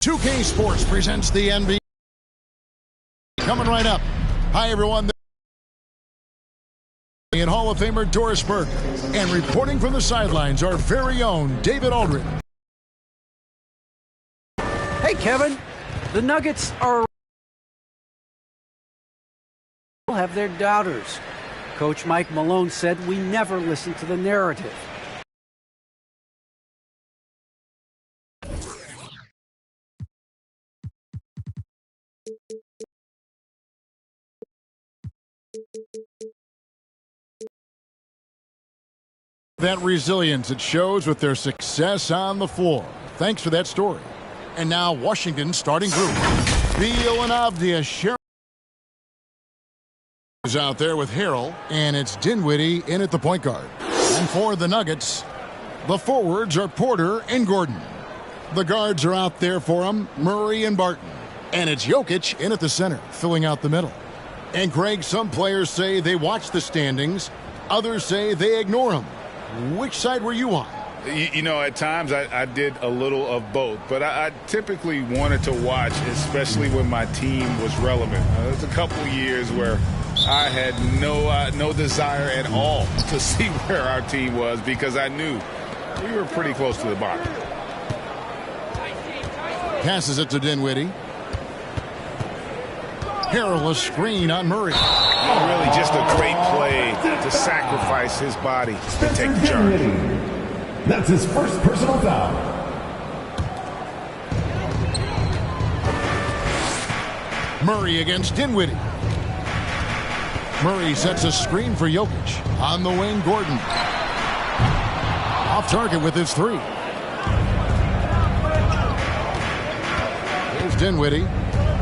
2K Sports presents the NBA. Coming right up. Hi, everyone. And Hall of Famer Doris Burke. And reporting from the sidelines, our very own David Aldridge. Hey, Kevin. The Nuggets have their doubters. Coach Mike Malone said we never listen to the narrative. That resilience it shows with their success on the floor. Thanks for that story. And now Washington starting group. Beal and Avdia share is out there with Harrell, and it's Dinwiddie in at the point guard. And for the Nuggets, the forwards are Porter and Gordon. The guards are out there for them, Murray and Barton. And it's Jokic in at the center, filling out the middle. And Greg, some players say they watch the standings. Others say they ignore them. Which side were you on? You know, at times I did a little of both, but I typically wanted to watch, especially when my team was relevant. There was a couple years where I had no desire at all to see where our team was because I knew we were pretty close to the bottom. Passes it to Dinwiddie. Harrell a screen on Murray. Really just a great play to sacrifice his body to take the charge. That's his first personal foul. Murray against Dinwiddie. Murray sets a screen for Jokic. On the wing, Gordon. Off target with his three. Here's Dinwiddie.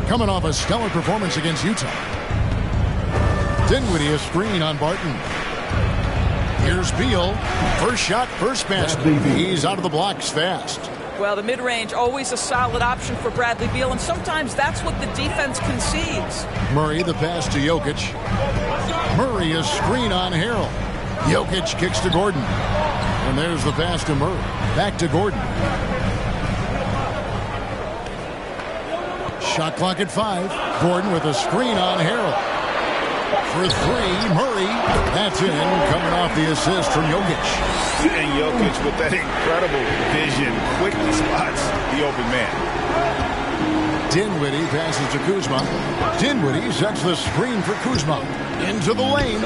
Coming off a stellar performance against Utah. Dinwiddie a screen on Barton. Here's Beal. First shot, first basket. He's out of the blocks fast. Well, the mid-range, always a solid option for Bradley Beal, and sometimes that's what the defense concedes. Murray, the pass to Jokic. Murray a screen on Harrell. Jokic kicks to Gordon. And there's the pass to Murray. Back to Gordon. Shot clock at 5. Gordon with a screen on Harrell. For 3, Murray. That's in, coming off the assist from Jokic. And Jokic with that incredible vision quickly spots the open man. Dinwiddie passes to Kuzma. Dinwiddie sets the screen for Kuzma. Into the lane.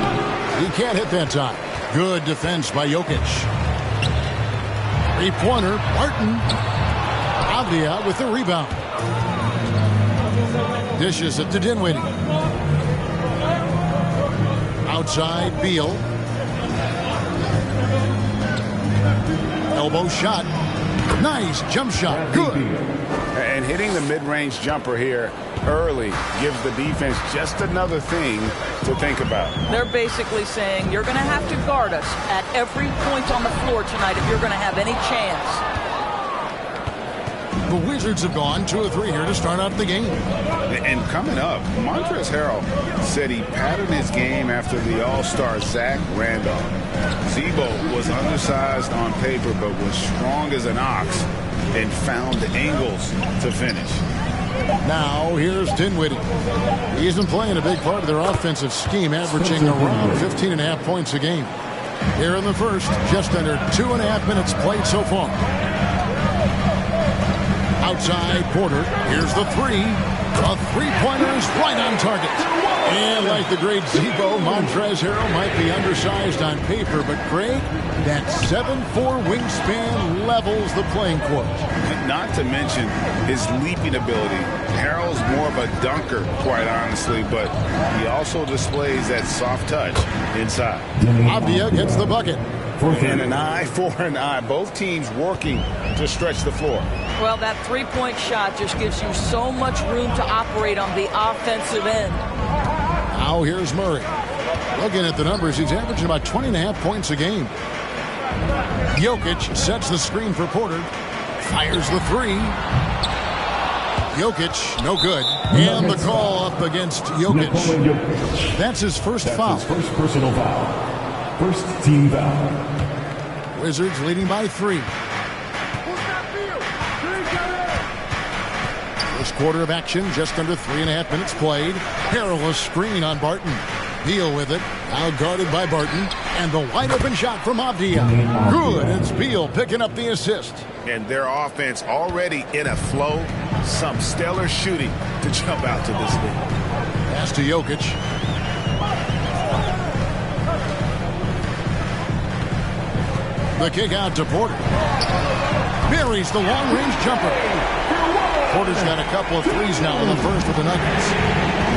He can't hit that time. Good defense by Jokic. Three-pointer, Barton. Avdia with the rebound. Dishes it to Dinwiddie. Outside, Beal. Elbow shot. Nice jump shot. Good. And hitting the mid-range jumper here early gives the defense just another thing to think about. They're basically saying you're going to have to guard us at every point on the floor tonight if you're going to have any chance. The Wizards have gone 2 of 3 here to start out the game. And coming up, Montrezl Harrell said he patterned his game after the All-Star Zach Randolph. Zebo was undersized on paper but was strong as an ox and found angles to finish. Now here's Dinwiddie. He isn't playing a big part of their offensive scheme, averaging around 15.5 points a game. Here in the first, just under 2.5 minutes played so far. Outside, Porter. Here's the 3. A three-pointer is right on target. And like the great Zebo, Montrezl Harrell might be undersized on paper, but Greg, that 7'4" wingspan levels the playing court. Not to mention his leaping ability. Harrell's more of a dunker, quite honestly, but he also displays that soft touch inside. Avdia gets the bucket. And an eye for an eye. Both teams working to stretch the floor. Well, that three-point shot just gives you so much room to operate on the offensive end. Now here's Murray. Looking at the numbers, he's averaging about 20.5 points a game. Jokic sets the screen for Porter. Fires the 3. Jokic, no good. And the call up against Jokic. That's his first foul. His first personal foul. First team foul. Wizards leading by 3. First quarter of action, just under 3.5 minutes played. Perilous screen on Barton. Beal with it, now guarded by Barton, and the wide open shot from Avdia. Good, it's Beal picking up the assist. And their offense already in a flow. Some stellar shooting to jump out to this lead. Pass to Jokic. The kick out to Porter. Buries the long-range jumper. Porter's got a couple of threes now in the first with the Nuggets.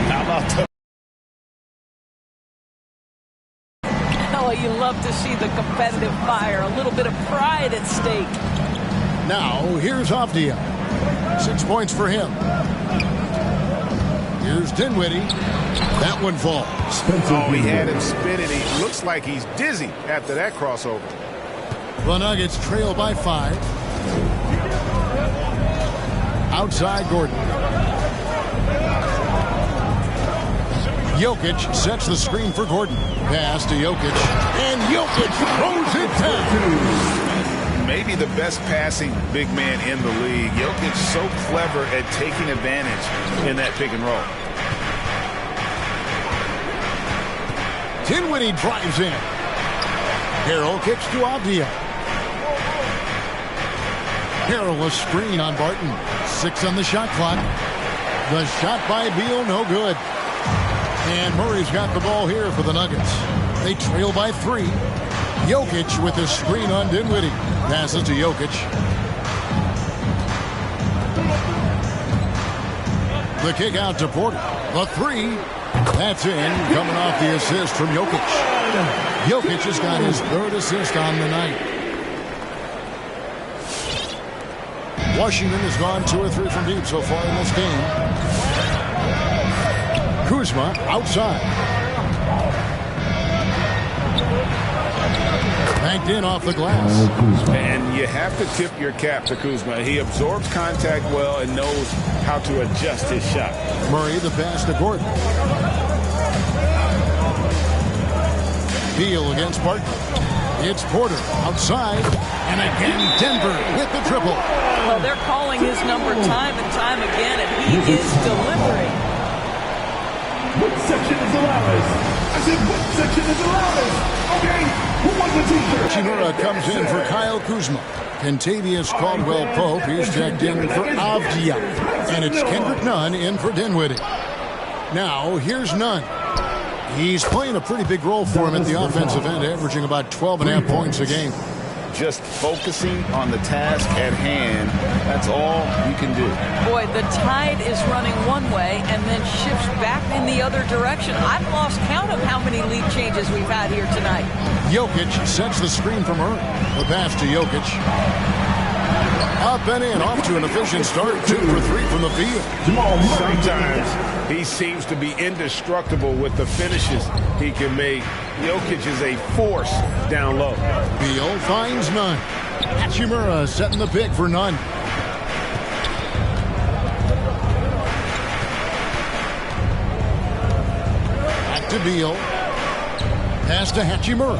How about the You love to see the competitive fire, a little bit of pride at stake. Now, here's Avdia. 6 points for him. Here's Dinwiddie. That one falls. He had him spinning. He looks like he's dizzy after that crossover. The Nuggets trail by 5. Outside Gordon. Jokic sets the screen for Gordon. Pass to Jokic. And Jokic throws it down. Maybe the best passing big man in the league. Jokic so clever at taking advantage in that pick and roll. Dinwiddie drives in. Harrell kicks to Avdia. Perilous screen on Barton. 6 on the shot clock. The shot by Beal, no good. And Murray's got the ball here for the Nuggets. They trail by 3. Jokic with the screen on Dinwiddie. Passes to Jokic. The kick out to Porter. The 3. That's in. Coming off the assist from Jokic. Jokic has got his 3rd assist on the night. Washington has gone 2 or 3 from deep so far in this game. Kuzma outside. Banked in off the glass. And you have to tip your cap to Kuzma. He absorbs contact well and knows how to adjust his shot. Murray the pass to Gordon. Beal against Barton. It's Porter outside. And again Denver with the triple. Well, they're calling his number time and time again, and he is delivering. What section is the loudest? I said, what section is the loudest? Okay, who wants the t-shirt? Hachimura comes in for Kyle Kuzma. Kentavious Caldwell-Pope, he's checked in for Avdia. And it's Kendrick Nunn in for Dinwiddie. Now, here's Nunn. He's playing a pretty big role for him at the offensive end, averaging about 12.5 points a game. Just focusing on the task at hand, that's all you can do. Boy, the tide is running one way and then shifts back in the other direction. I've lost count of how many lead changes we've had here tonight. Jokic sets the screen from her. The pass to Jokic. Up and in, off to an efficient start. 2 for 3 from the field. Sometimes he seems to be indestructible with the finishes he can make. Jokic is a force down low. Beal finds Nunn. Hachimura setting the pick for Nunn. Back to Beal. Pass to Hachimura.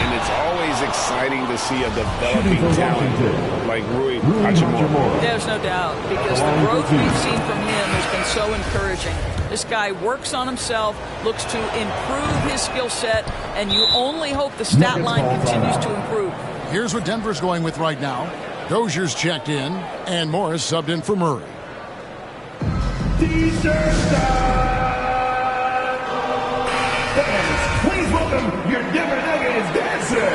And it's always exciting to see a developing talent like Rui Hachimura. There's no doubt, because the growth we've seen from him has been so encouraging. This guy works on himself, looks to improve his skill set, and you only hope the stat line continues to improve. Here's what Denver's going with right now. Dozier's checked in, and Morris subbed in for Murray. T-shirt time! Fans, please welcome your Denver Nuggets dancer!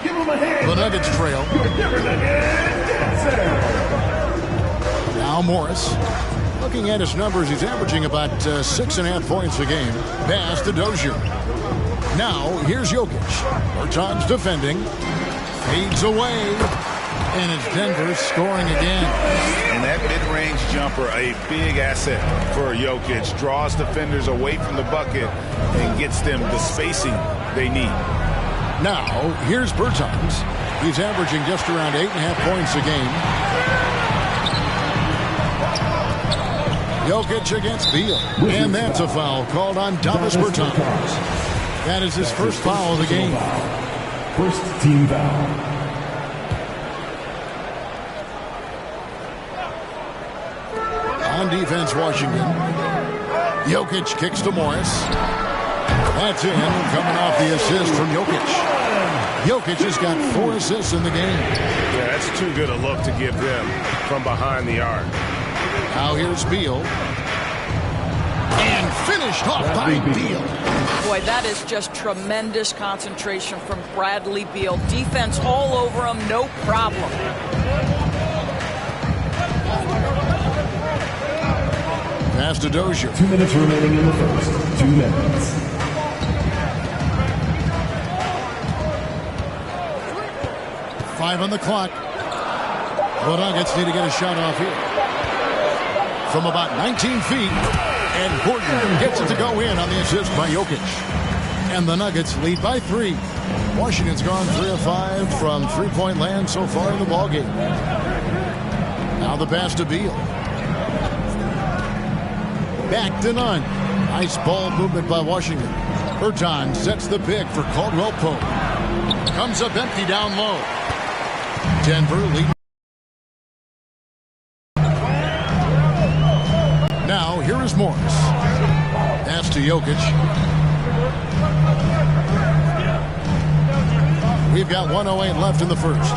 Give them a hand! The Nuggets trail. Your Denver Nuggets dancer! Now Morris. Looking at his numbers, he's averaging about 6.5 points a game. Pass to Dozier. Now, here's Jokic. Bertans defending. Fades away. And it's Denver scoring again. And that mid-range jumper, a big asset for Jokic. Draws defenders away from the bucket and gets them the spacing they need. Now, here's Bertans. He's averaging just around 8.5 points a game. Jokic against Beal. And that's a foul called on Davis Bertans. That is his first foul of the game. First team foul. On defense, Washington. Jokic kicks to Morris. That's in, coming off the assist from Jokic. Jokic has got 4 assists in the game. Yeah, that's too good a look to give them from behind the arc. Now here's Beal. And finished off by Beal. Boy, that is just tremendous concentration from Bradley Beal. Defense all over him, no problem. Pass to Dozier. 2 minutes remaining in the first. 2 minutes. Five on the clock. The Nuggets need to get a shot off here. From about 19 feet. And Gordon gets it to go in on the assist by Jokic. And the Nuggets lead by 3. Washington's gone 3 of 5 from three-point land so far in the ballgame. Now the pass to Beal. Back to none. Nice ball movement by Washington. Berton sets the pick for Caldwell Pope. Comes up empty down low. Denver leading. Now here is Morris. Pass to Jokic. We've got 1:08 left in the first.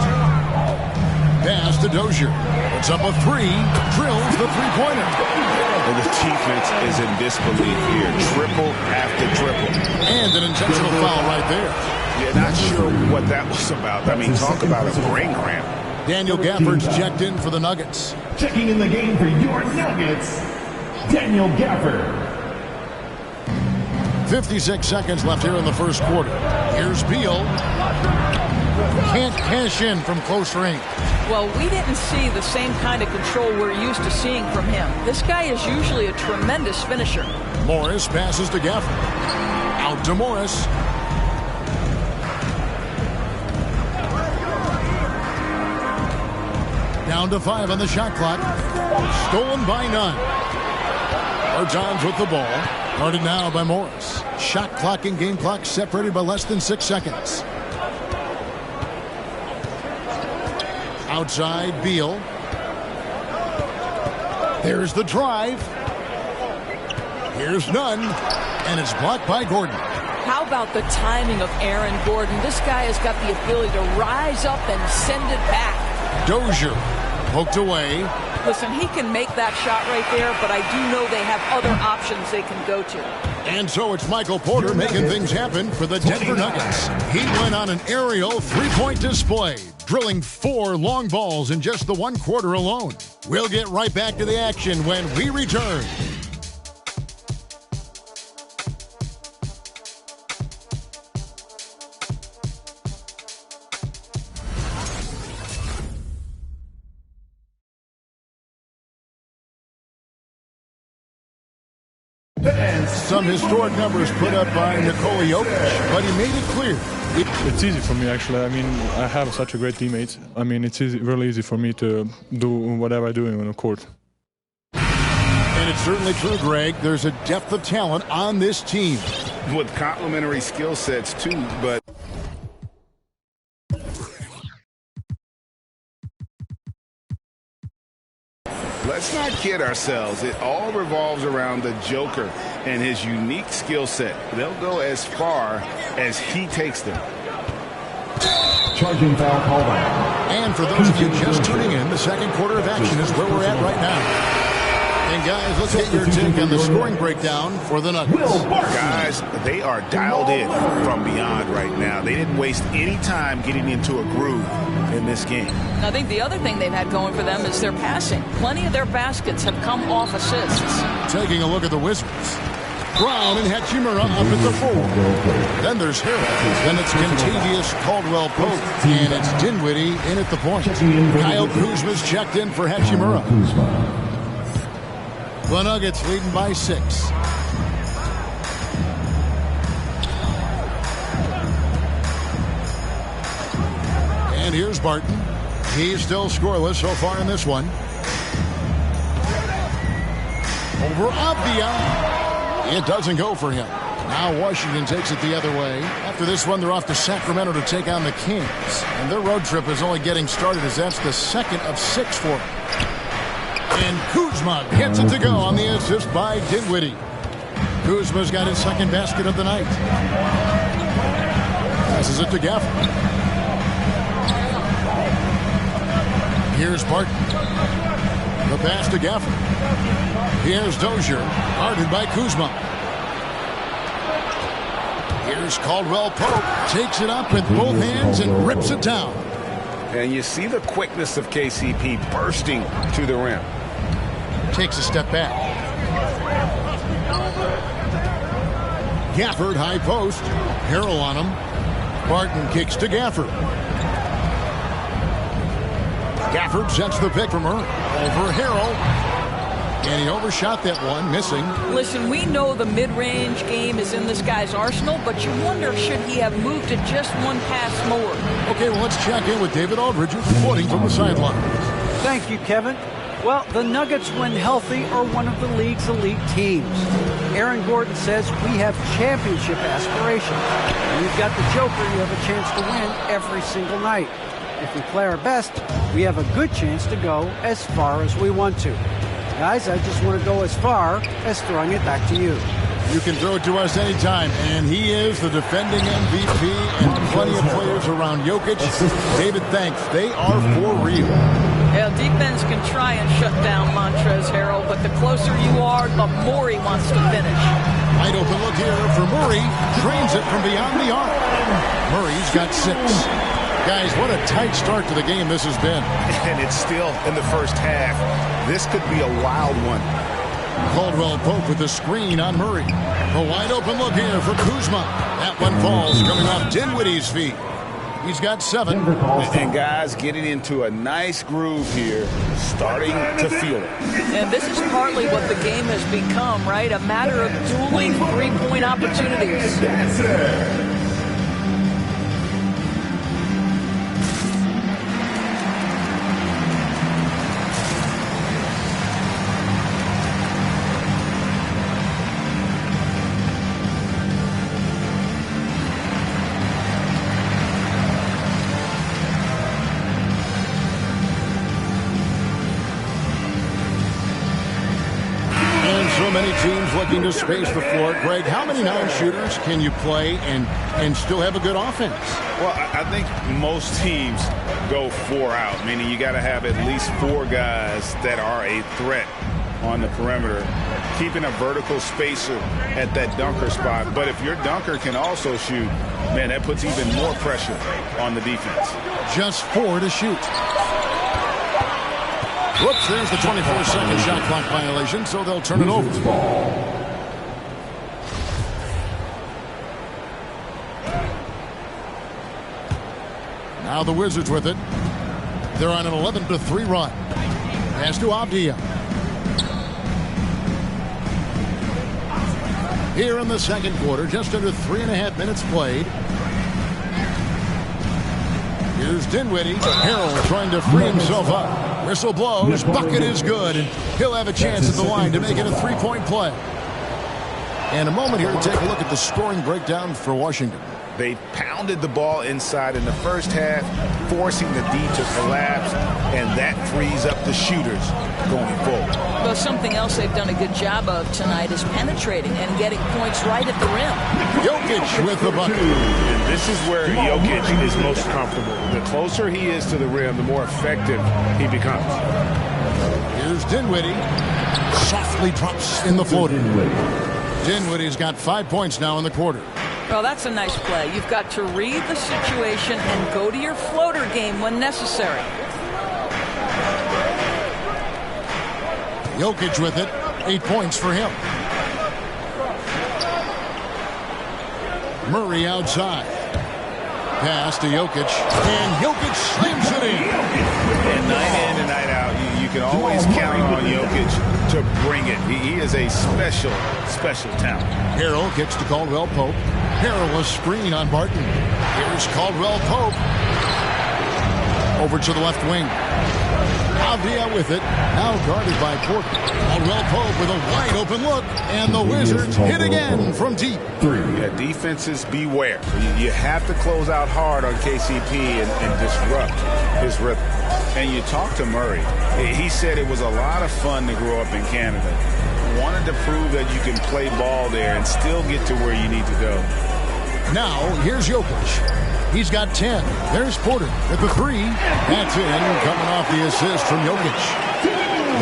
Pass to Dozier. Puts up a 3. Drills the three-pointer. And the defense is in disbelief here. Triple after triple. And an intentional foul right there. Yeah, not sure what that was about. I mean, talk about a brain cramp. Daniel Gafford's checked in for the Nuggets. Checking in the game for your Nuggets, Daniel Gafford. 56 seconds left here in the first quarter. Here's Beal. Can't cash in from close range. Well, we didn't see the same kind of control we're used to seeing from him. This guy is usually a tremendous finisher. Morris passes to Gafford. Out to Morris. Down to 5 on the shot clock. Stolen by none. Bertans with the ball. Guarded now by Morris. Shot clock and game clock separated by less than 6 seconds. Outside, Beal. There's the drive. Here's none. And it's blocked by Gordon. How about the timing of Aaron Gordon? This guy has got the ability to rise up and send it back. Dozier poked away. Listen, he can make that shot right there, but I do know they have other options they can go to. And so it's Michael Porter making things happen for the Denver Nuggets. He went on an aerial three-point display, drilling 4 long balls in just the 1 quarter alone. We'll get right back to the action when we return. Some historic numbers put up by Nikola Jokic, but he made it clear. It's easy for me, actually. I mean, I have such a great teammate. I mean, it's really easy for me to do whatever I do on the court. And it's certainly true, Greg. There's a depth of talent on this team. With complementary skill sets, too, but... Let's not kid ourselves. It all revolves around the Joker and his unique skill set. They'll go as far as he takes them. Charging foul called out. And for those of you just tuning in, the second quarter of action is where we're at right now. And guys, let's get your take on the scoring breakdown for the Nuggets. Guys, they are dialed in from beyond right now. They didn't waste any time getting into a groove in this game. I think the other thing they've had going for them is their passing. Plenty of their baskets have come off assists. Taking a look at the Wizards. Brown and Hachimura up at the 4. Then there's Harris. Then it's Contavious Caldwell Pope. And it's Dinwiddie in at the point. Kyle Kuzma's checked in for Hachimura. The Nuggets leading by 6. And here's Barton. He's still scoreless so far in this one. Over Avdia. It doesn't go for him. Now Washington takes it the other way. After this one, they're off to Sacramento to take on the Kings. And their road trip is only getting started as that's the second of 6 for them. And Kuzma gets it to go on the assist by Dinwiddie. Kuzma's got his second basket of the night. Passes it to Gafford. Here's Barton. The pass to Gafford. Here's Dozier, guarded by Kuzma. Here's Caldwell Pope. Takes it up with both hands and rips it down. And you see the quickness of KCP bursting to the rim. Takes a step back. Gafford, high post. Harrell on him. Barton kicks to Gafford. Gafford sets the pick from her. Over Harrell. And he overshot that one, missing. Listen, we know the mid-range game is in this guy's arsenal, but you wonder, should he have moved it just one pass more? Okay, well, let's check in with David Aldridge, reporting from the sideline. Thank you, Kevin. Well, the Nuggets, when healthy, are one of the league's elite teams. Aaron Gordon says we have championship aspirations. When you've got the Joker, you have a chance to win every single night. If we play our best, we have a good chance to go as far as we want to. Guys, I just want to go as far as throwing it back to you. You can throw it to us anytime, and he is the defending MVP and plenty of players around Jokic. David, thanks. They are for real. Yeah, defense can try and shut down Montrezl Harrell, but the closer you are, the more he wants to finish. Wide open look here for Murray. Trains it from beyond the arc. Murray's got 6. Guys, what a tight start to the game this has been. And it's still in the first half. This could be a wild one. Caldwell Pope with the screen on Murray. A wide open look here for Kuzma. That one falls coming off Dinwiddie's feet. He's got 7. And guys getting into a nice groove here, starting to feel it. And this is partly what the game has become, right? A matter of dueling three-point opportunities. So many teams looking to space the floor. Greg, how many non-shooters can you play and still have a good offense? Well, I think most teams go 4 out, meaning you got to have at least 4 guys that are a threat on the perimeter, keeping a vertical spacer at that dunker spot. But if your dunker can also shoot, man, that puts even more pressure on the defense. Just 4 to shoot. Whoops, there's the 24-second shot clock violation, so they'll turn it over. Now the Wizards with it. They're on an 11-3 run. Pass to Avdija. Here in the second quarter, just under 3.5 minutes played. Here's Dinwiddie. Harrell trying to free himself up. Whistle blows. Bucket is good. And he'll have a chance at the line to make it a 3-point play. And a moment here to take a look at the scoring breakdown for Washington. They pounded the ball inside in the first half, forcing the D to collapse, and that frees up the shooters going forward. Well, something else they've done a good job of tonight is penetrating and getting points right at the rim. Jokic with the bucket. And this is where Jokic is most comfortable. The closer he is to the rim, the more effective he becomes. Here's Dinwiddie. Softly drops in the floater. Dinwiddie's got 5 points now in the quarter. Well, that's a nice play. You've got to read the situation and go to your floater game when necessary. Jokic with it. 8 points for him. Murray outside. Pass to Jokic. And Jokic slams it in. And night in and night out, you can always count on Jokic to bring it. He is a special talent. Harrell kicks to Caldwell Pope. Harrell a screen on Barton. Here's Caldwell Pope. Over to the left wing. Avdia with it. Now guarded by Porter. Caldwell Pope with a wide open look. And the Wizards hit again from deep. Yeah, defenses beware. You have to close out hard on KCP and disrupt his rhythm. And you talk to Murray. He said it was a lot of fun to grow up in Canada. Wanted to prove that you can play ball there and still get to where you need to go. Now, here's Jokic. He's got 10. There's Porter at the 3. That's in, coming off the assist from Jokic.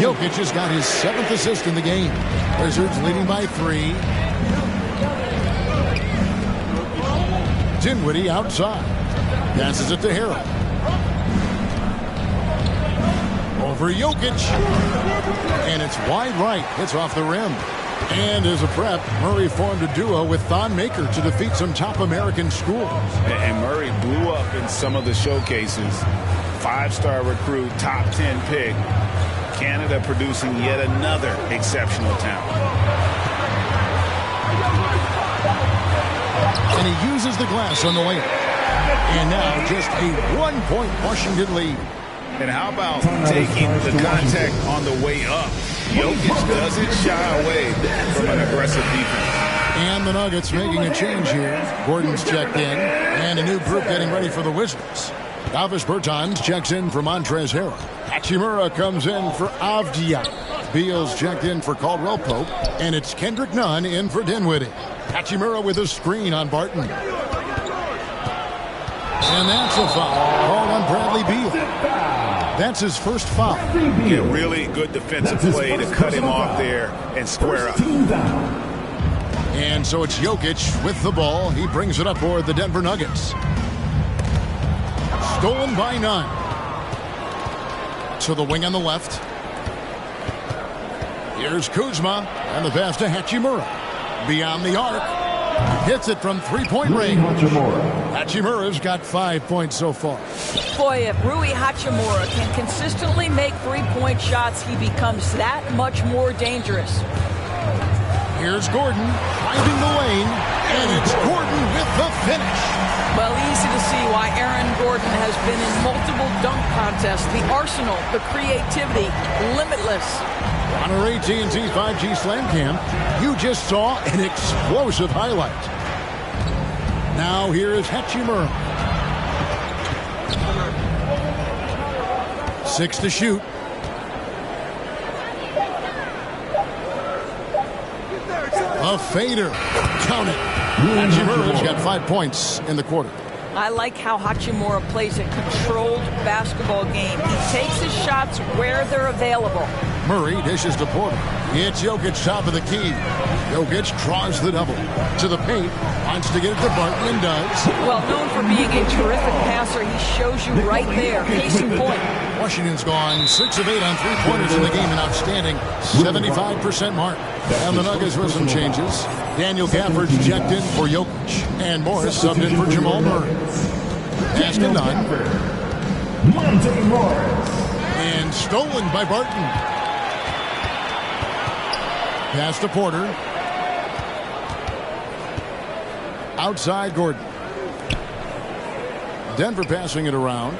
Jokic has got his 7th assist in the game. Wizards leading by 3. Dinwiddie outside. Passes it to Harrell. Over Jokic. And it's wide right. It's off the rim. And as a prep, Murray formed a duo with Thon Maker to defeat some top American schools. And Murray blew up in some of the showcases. 5-star recruit, top 10 pick. Canada producing yet another exceptional talent. And he uses the glass on the layup. And now just a 1-point Washington lead. And how about taking the contact on the way up? Jokic doesn't shy away from an aggressive defense. And the Nuggets making a change here. Gordon's checked in. And a new group getting ready for the Wizards. Davis Bertans checks in for Montrezl Harrell. Hachimura comes in for Avdia. Beals checked in for Caldwell Pope. And it's Kendrick Nunn in for Dinwiddie. Hachimura with a screen on Barton. And that's a foul. Call on Bradley Beal. That's his first foul. Yeah, really good defensive play to cut him off there and square up. And so it's Jokic with the ball. He brings it up for the Denver Nuggets. Stolen by Nunn. To the wing on the left. Here's Kuzma. And the pass to Hachimura. Beyond the arc. Hits it from three-point range. Hachimura's got 5 points so far. Boy, if Rui Hachimura can consistently make three-point shots, he becomes that much more dangerous. Here's Gordon finding the lane, and it's Gordon with the finish. Well, easy to see why Aaron Gordon has been in multiple dunk contests. The arsenal, the creativity, limitless. On our AT&T 5G Slam Cam, you just saw an explosive highlight. Now here is Hachimura. 6 to shoot. A fader. Count it. Hachimura's got 5 points in the quarter. I like how Hachimura plays a controlled basketball game. He takes his shots where they're available. Murray dishes to Porter. It's Jokic top of the key. Jokic draws the double. To the paint. Wants to get it to Barton and does. Well, known for being a terrific passer, he shows you right there. Case in point. Washington's gone 6 of 8 on three-pointers in the game. An outstanding 75% mark. And the Nuggets with some changes. Daniel Gafford's checked in for Jokic. And Morris subbed in for Jamal Murray. Pass to Nunn. And stolen by Barton. Pass to Porter. Outside Gordon. Denver passing it around.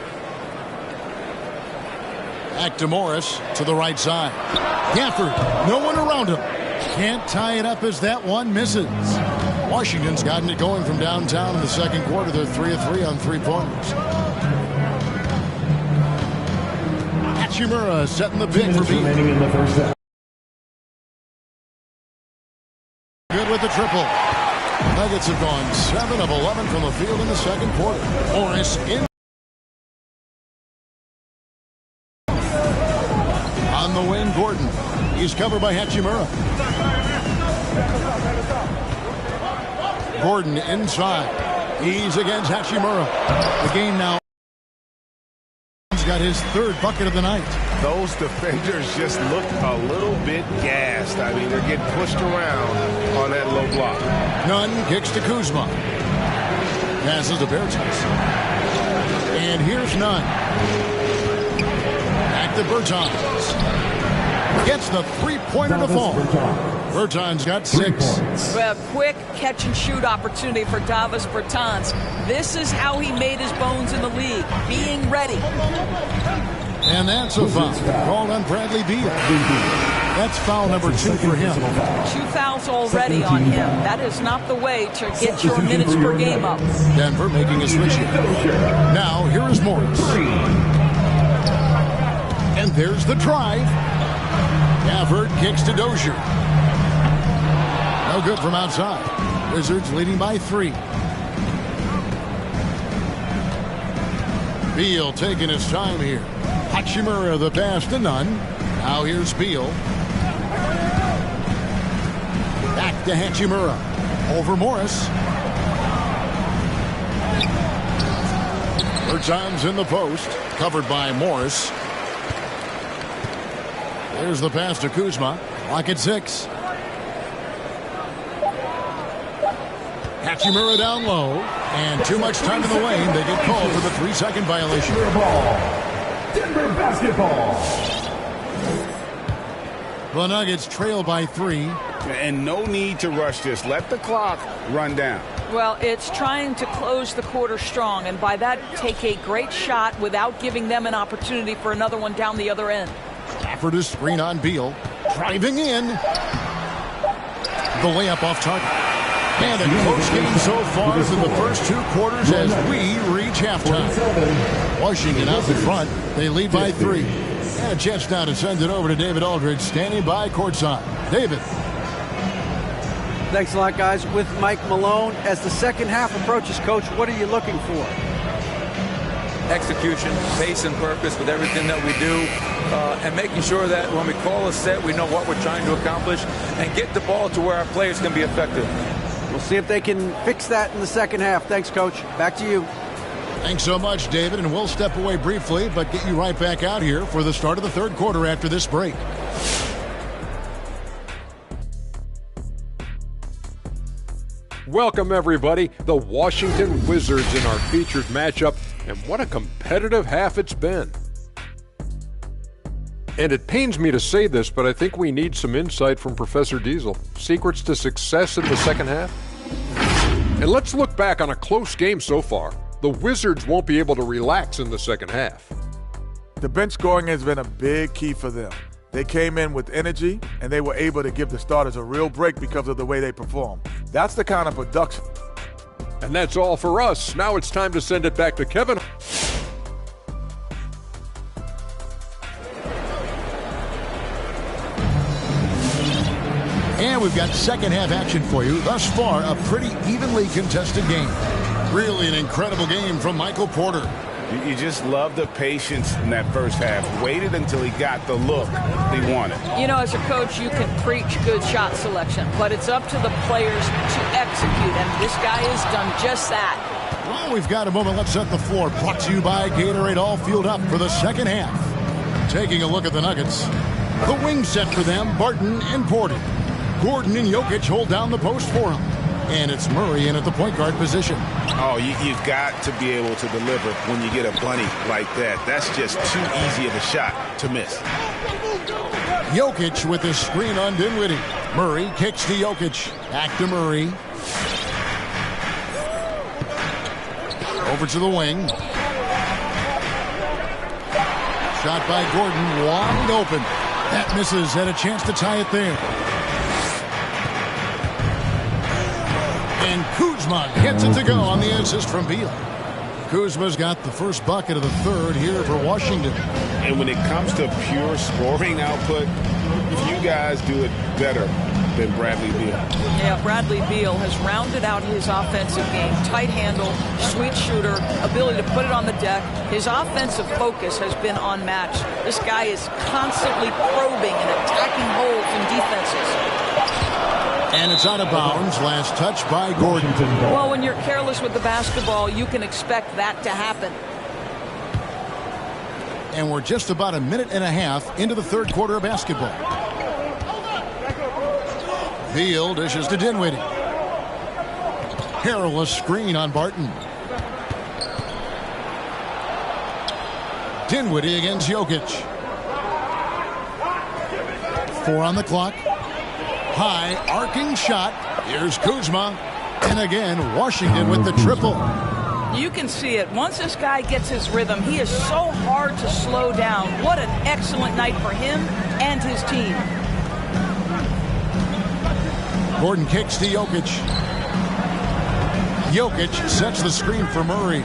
Back to Morris to the right side. Gafford, no one around him. Can't tie it up as that one misses. Washington's gotten it going from downtown in the second quarter. They're 3 of 3 on three-pointers. Hachimura setting the pick for Beal. Good with the triple. Nuggets have gone 7 of 11 from the field in the second quarter. Morris in. On the wing, Gordon. He's covered by Hachimura. Gordon inside. He's against Hachimura. The game now. He's got his third bucket of the night. Those defenders just looked a little bit gassed. I mean, they're getting pushed around on that low block. Nunn kicks to Kuzma. Passes to Bertans. And here's Nunn. Back to Bertans. Gets the three-pointer to fall. Bertans got 6. A quick catch-and-shoot opportunity for Davis Bertans. This is how he made his bones in the league, being ready. And that's a foul called on Bradley Beal. That's foul number 2 for him. 2 fouls already on him. That is not the way to get your minutes per game up. Denver making a switch here. Now, here is Morris. And there's the drive. Gafford kicks to Dozier. No good from outside. Wizards leading by 3. Beal taking his time here. Hachimura the pass to Nunn. Now here's Beal. Back to Hachimura. Over Morris. Bertans in the post. Covered by Morris. There's the pass to Kuzma. Clock at 6. Hachimura down low. And too much time in the lane. They get called for the 3-second violation. Denver basketball. The Nuggets trail by 3. And no need to rush this. Let the clock run down. Well, it's trying to close the quarter strong, and by that, take a great shot without giving them an opportunity for another one down the other end. Stafford is screen on Beal. Driving in. The layup off target. And a close game so far in the first 2 quarters as we reach halftime. Washington out in front. They lead by 3. And a chance now to send it over to David Aldridge, standing by courtside. David. Thanks a lot, guys. With Mike Malone, as the second half approaches, Coach, what are you looking for? Execution, pace and purpose with everything that we do, and making sure that when we call a set, we know what we're trying to accomplish and get the ball to where our players can be effective. We'll see if they can fix that in the second half. Thanks, Coach. Back to you. Thanks so much, David, and we'll step away briefly, but get you right back out here for the start of the third quarter after this break. Welcome, everybody. The Washington Wizards in our featured matchup, and what a competitive half it's been. And it pains me to say this, but I think we need some insight from Professor Diesel. Secrets to success in the second half? And let's look back on a close game so far. The Wizards won't be able to relax in the second half. The bench scoring has been a big key for them. They came in with energy, and they were able to give the starters a real break because of the way they perform. That's the kind of production. And that's all for us. Now it's time to send it back to Kevin. And we've got second half action for you. Thus far, a pretty evenly contested game. Really an incredible game from Michael Porter. You just love the patience in that first half. Waited until he got the look he wanted. You know, as a coach, you can preach good shot selection, but it's up to the players to execute, and this guy has done just that. Well, we've got a moment. Let's set the floor. Brought to you by Gatorade, all fueled up for the second half. Taking a look at the Nuggets. The wing set for them, Barton and Porter. Gordon and Jokic hold down the post for him. And it's Murray in at the point guard position. Oh, you've got to be able to deliver when you get a bunny like that. That's just too easy of a shot to miss. Jokic with his screen on Dinwiddie. Murray kicks to Jokic. Back to Murray. Over to the wing. Shot by Gordon, wide open. That misses, had a chance to tie it there. And Kuzma gets it to go on the assist from Beal. Kuzma's got the first bucket of the third here for Washington. And when it comes to pure scoring output, few guys do it better than Bradley Beal. Yeah, Bradley Beal has rounded out his offensive game. Tight handle, sweet shooter, ability to put it on the deck. His offensive focus has been unmatched. This guy is constantly probing and attacking holes in defenses. And it's out of bounds. Last touch by Gordon. Well, when you're careless with the basketball, you can expect that to happen. And we're just about a minute and a half into the third quarter of basketball. Beal dishes to Dinwiddie. Perilous screen on Barton. Dinwiddie against Jokic. 4 on the clock. High arcing shot. Here's Kuzma. And again, Washington with the triple. You can see it. Once this guy gets his rhythm, he is so hard to slow down. What an excellent night for him and his team. Gordon kicks to Jokic. Jokic sets the screen for Murray.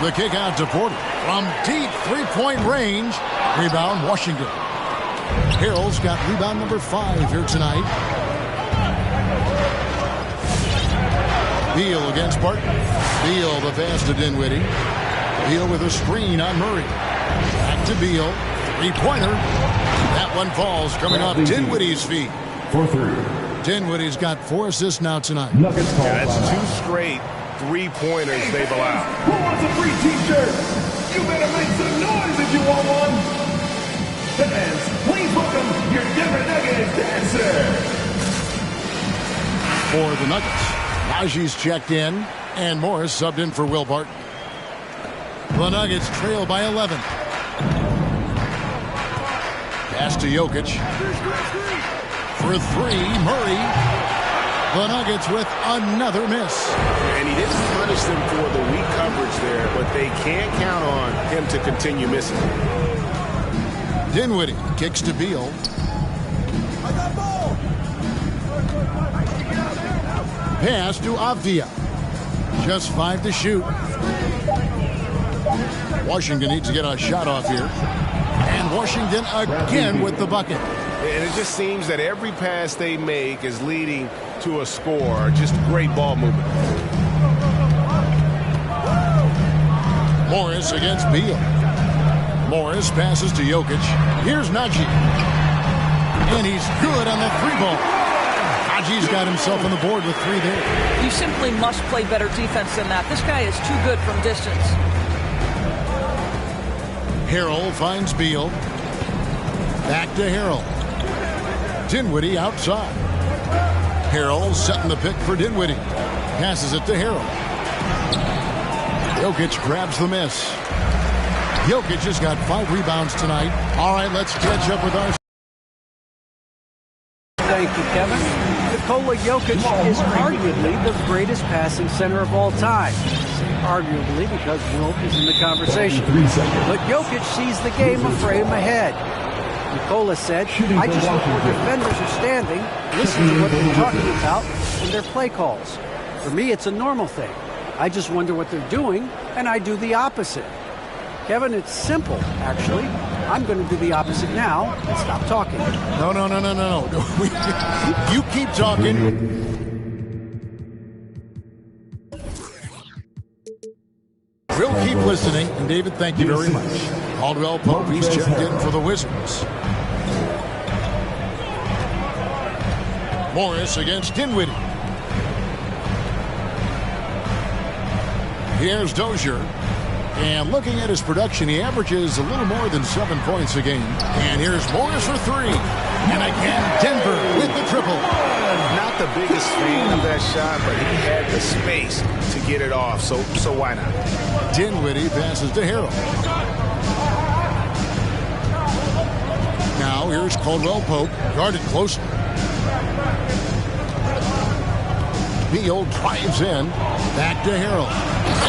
The kick out to Porter. From deep three-point range. Rebound, Washington. Harrell's got rebound number 5 here tonight. Beal against Barton. Beal the pass to Dinwiddie. Beal with a screen on Murray. Back to Beal. Three-pointer. That one falls coming off Dinwiddie's feet. For 3. Dinwiddie's got 4 assists now tonight. Yeah, that's 2 straight three-pointers they've allowed. Who wants a free t-shirt? You better make some noise if you want one. Fans, please welcome your Denver Nuggets dancer. For the Nuggets, Najee's checked in, and Morris subbed in for Will Barton. The Nuggets trail by 11. Pass to Jokic. For 3, Murray. The Nuggets with another miss. And he didn't punish them for the weak coverage there, but they can't count on him to continue missing. Dinwiddie kicks to Beal. Pass to Avdia. Just 5 to shoot. Washington needs to get a shot off here. And Washington again with the bucket. And it just seems that every pass they make is leading to a score. Just great ball movement. Morris against Beal. Morris passes to Jokic. Here's Najee. And he's good on the 3-ball. Najee's got himself on the board with 3 there. You simply must play better defense than that. This guy is too good from distance. Harrell finds Beal. Back to Harrell. Dinwiddie outside. Harrell setting the pick for Dinwiddie. Passes it to Harrell. Jokic grabs the miss. Jokic has got 5 rebounds tonight. All right, let's catch up with our... Thank you, Kevin. Nikola Jokic is arguably the greatest passing center of all time. Arguably because Wilt is in the conversation. But Jokic sees the game a frame ahead. Nikola said, I just look where defenders are standing, listen to what they're talking about, and their play calls. For me, it's a normal thing. I just wonder what they're doing, and I do the opposite. Kevin, it's simple, actually. I'm going to do the opposite now and stop talking. No. You keep talking. We'll keep listening. And David, thank you very much. Caldwell Pope, he's checked in for the Wizards. Morris against Dinwiddie. Here's Dozier. And looking at his production, he averages a little more than 7 points a game. And here's Morris for 3. And again, Denver with the triple. Not the biggest fan of that shot, but he had the space to get it off, so why not? Dinwiddie passes to Harrell. Now here's Caldwell Pope, guarded closely. Beal drives in, back to Harrell.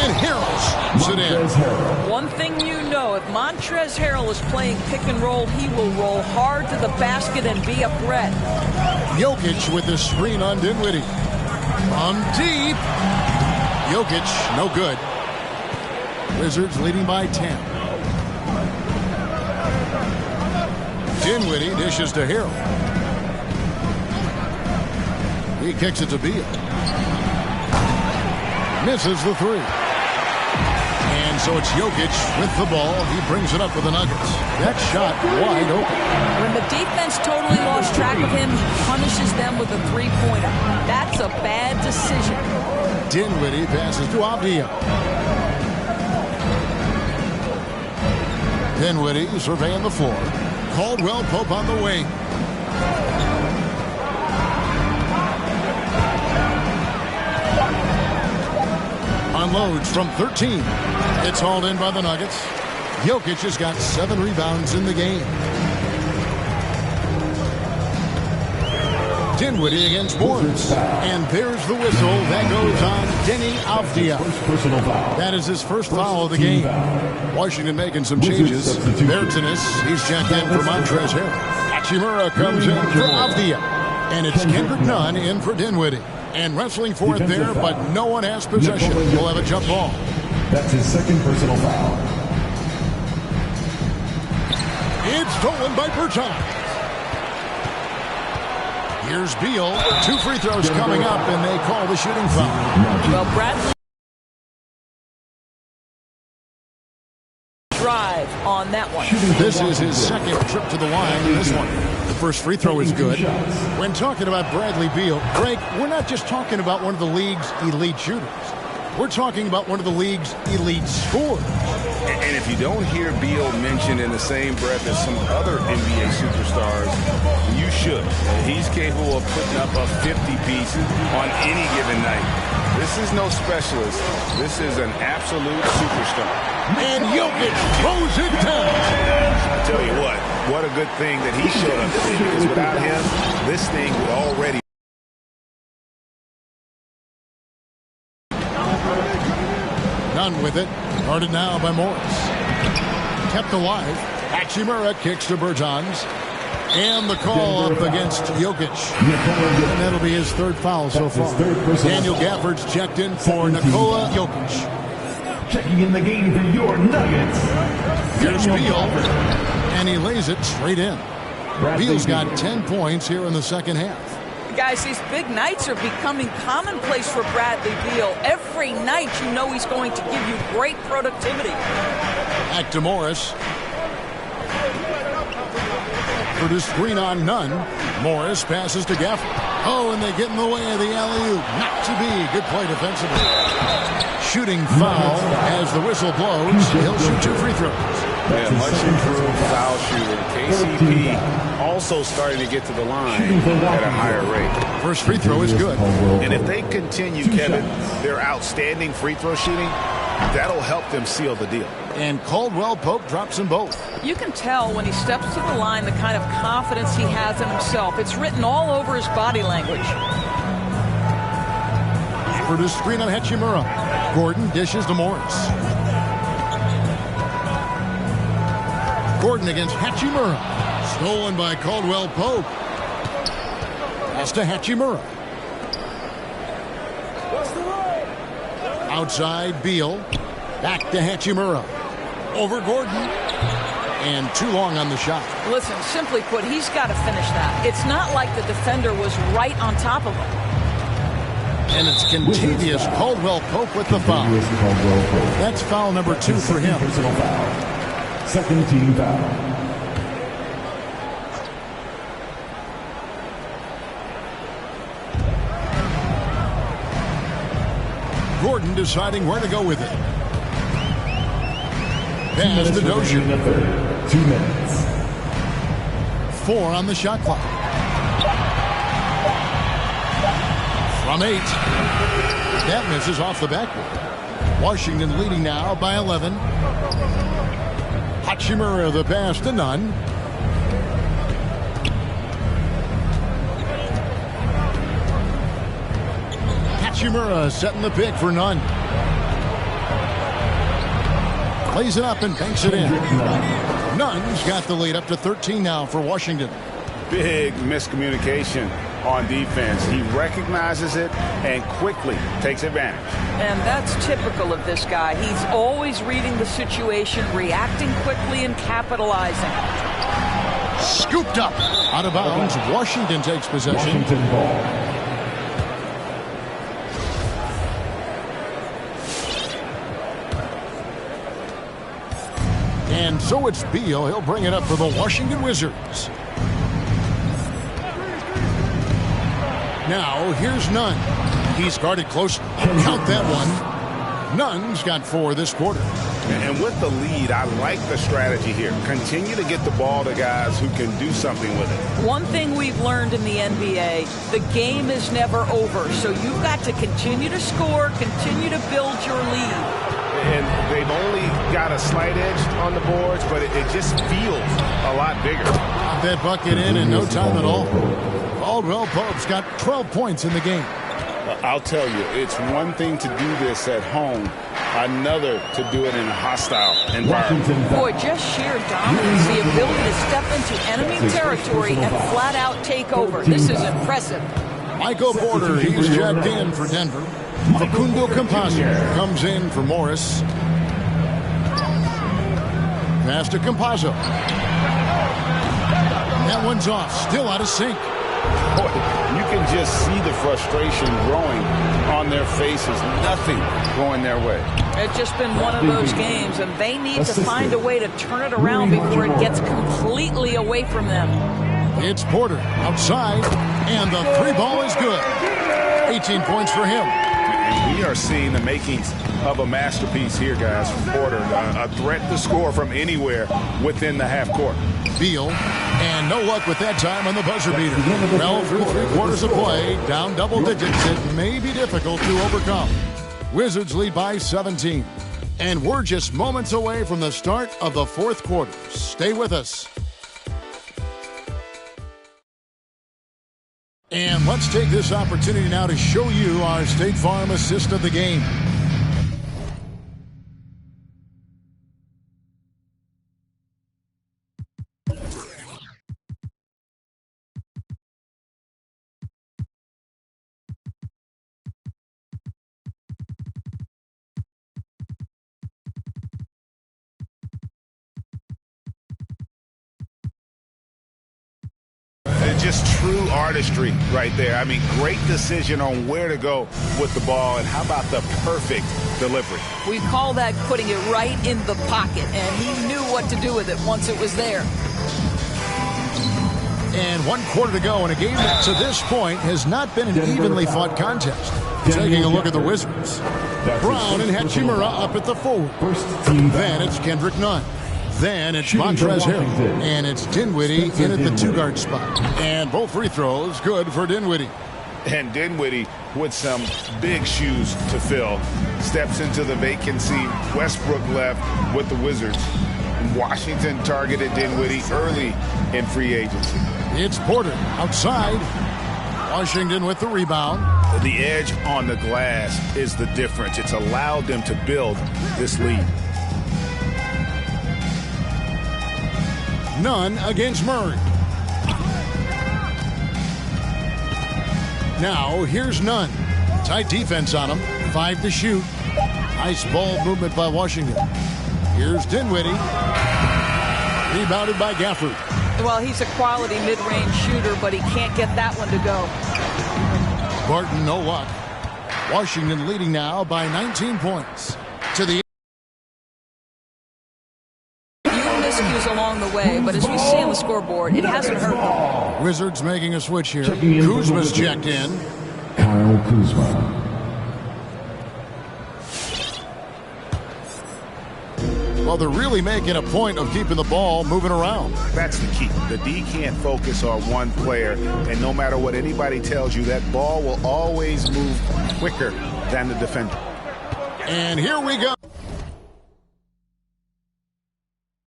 And Harrell snaps it in. One thing you know, if Montrezl Harrell is playing pick and roll, he will roll hard to the basket and be a threat. Jokic with the screen on Dinwiddie. From deep. Jokic, no good. Wizards leading by 10. Dinwiddie dishes to Harrell. He kicks it to Beal. Misses the 3. And so it's Jokic with the ball. He brings it up for the Nuggets. That shot wide open. When the defense totally lost track of him, he punishes them with a 3-pointer. That's a bad decision. Dinwiddie passes to Avdia. Dinwiddie surveying the floor. Caldwell Pope on the wing. Unloads from 13. It's hauled in by the Nuggets. Jokic has got 7 rebounds in the game. Dinwiddie against Morris. And there's the whistle. That goes on Deni Avdija. That is his first foul of the game. Washington making some changes. Bertanis, he's checked in for Montrezl Harrell. Hachimura comes in for Avdija. And it's Kendrick Nunn in for Dinwiddie. And wrestling for it there, but no one has possession. We'll have a jump ball. That's his second personal foul. It's stolen by Bertans. Here's Beal. 2 free throws coming up, and they call the shooting foul. Well, Bradley drive on that one. This is his second trip to the line in this one. The first free throw is good. When talking about Bradley Beal, Greg, we're not just talking about one of the league's elite shooters. We're talking about one of the league's elite scorers. And if you don't hear Beal mentioned in the same breath as some other NBA superstars, you should. He's capable of putting up a 50-piece on any given night. This is no specialist. This is an absolute superstar. And Jokic throws it down. I tell you what a good thing that he showed up today, because without him, this thing would already. None with it. Guarded now by Morris. Kept alive. Hachimura kicks to Bertans. And the call up against Jokic. And that'll be his third foul so far. Daniel Gafford's checked in for Nikola Jokic. Checking in the game for your Nuggets. Here's Beal. And he lays it straight in. Beal's got 10 points here in the second half. Guys, these big nights are becoming commonplace for Bradley Beal. Every night you know he's going to give you great productivity. Back to Morris. For the screen on Nunn. Morris passes to Gafford. Oh, and they get in the way of the alley-oop. Not to be. Good play defensively. Shooting foul as the whistle blows. He'll shoot 2 free throws. Yeah, much improved foul shooter. KCP also starting to get to the line at a higher rate. First free throw is good. And if they continue, Kevin, their outstanding free throw shooting, that'll help them seal the deal. And Caldwell Pope drops them both. You can tell when he steps to the line the kind of confidence he has in himself. It's written all over his body language. For the screen on Hachimura. Gordon dishes to Morris. Gordon against Hachimura. Stolen by Caldwell Pope. Pass to Hachimura. Outside Beal. Back to Hachimura. Over Gordon. And too long on the shot. Listen, simply put, he's got to finish that. It's not like the defender was right on top of him. And it's Kentavious Caldwell Pope with the foul. That's foul number 2 for him. Second team foul. Gordon deciding where to go with it. Pass to Dozier. 2 minutes. 4 on the shot clock. From 8. That misses off the backboard. Washington leading now by 11. Hachimura the pass to Nunn. Hachimura setting the pick for Nunn. Plays it up and banks it in. Nunn's got the lead up to 13 now for Washington. Big miscommunication on defense. He recognizes it and quickly takes advantage. And that's typical of this guy. He's always reading the situation, reacting quickly, and capitalizing. Scooped up. Out of bounds. Washington takes possession. Washington ball. And so it's Beal. He'll bring it up for the Washington Wizards. Now, here's Nunn. He's guarded close. Count that one. Nunn's got 4 this quarter. And with the lead, I like the strategy here. Continue to get the ball to guys who can do something with it. One thing we've learned in the NBA, the game is never over. So you've got to continue to score, continue to build your lead. and they've only got a slight edge on the boards, but it just feels a lot bigger. That bucket in no time at all. Caldwell Pope's got 12 points in the game. I'll tell you, it's one thing to do this at home, another to do it in a hostile environment. Boy, just sheer dominance, the ability to step into enemy territory and flat out take over. This is impressive. Michael Porter, he's checked in for Denver. Facundo Campazzo comes in for Morris. Pass to Campazzo. That one's off, still out of sync. Boy, you can just see the frustration growing on their faces. Nothing going their way. It's just been one of those games, and they need to find a way to turn it around before it gets completely away from them. It's Porter outside, and the three ball is good. 18 points for him. And we are seeing the makings of a masterpiece here, guys, from Porter. A threat to score from anywhere within the half court. Beal, and no luck with that time on the buzzer beater. Well, through 3/4 of play, down double digits, it may be difficult to overcome. Wizards lead by 17. And we're just moments away from the start of the fourth quarter. Stay with us. And let's take this opportunity now to show you our State Farm assist of the game. Just true artistry right there. I mean, great decision on where to go with the ball, and how about the perfect delivery? We call that putting it right in the pocket, and he knew what to do with it once it was there. And 1 quarter to go in a game that to this point has not been an evenly fought contest. Taking a look at the Wizards. Brown and Hachimura up at the forward. Then it's Kendrick Nunn. Then it's Montrezl Harrell, and it's Dinwiddie in at the two-guard spot. And both free throws good for Dinwiddie. And Dinwiddie with some big shoes to fill. Steps into the vacancy. Westbrook left with the Wizards. Washington targeted Dinwiddie early in free agency. It's Porter outside. Washington with the rebound. The edge on the glass is the difference. It's allowed them to build this lead. Nunn against Murray. Now here's Nunn. Tight defense on him. 5 to shoot. Nice ball movement by Washington. Here's Dinwiddie. Rebounded by Gafford. Well, he's a quality mid-range shooter, but he can't get that one to go. Barton, no luck. Washington leading now by 19 points. To the miscues along the way, but as we see on the scoreboard, it hasn't hurt them. Wizards making a switch here. Kuzma's checked in. Kyle Kuzma. Well, they're really making a point of keeping the ball moving around. That's the key. The D can't focus on one player, and no matter what anybody tells you, that ball will always move quicker than the defender. And here we go.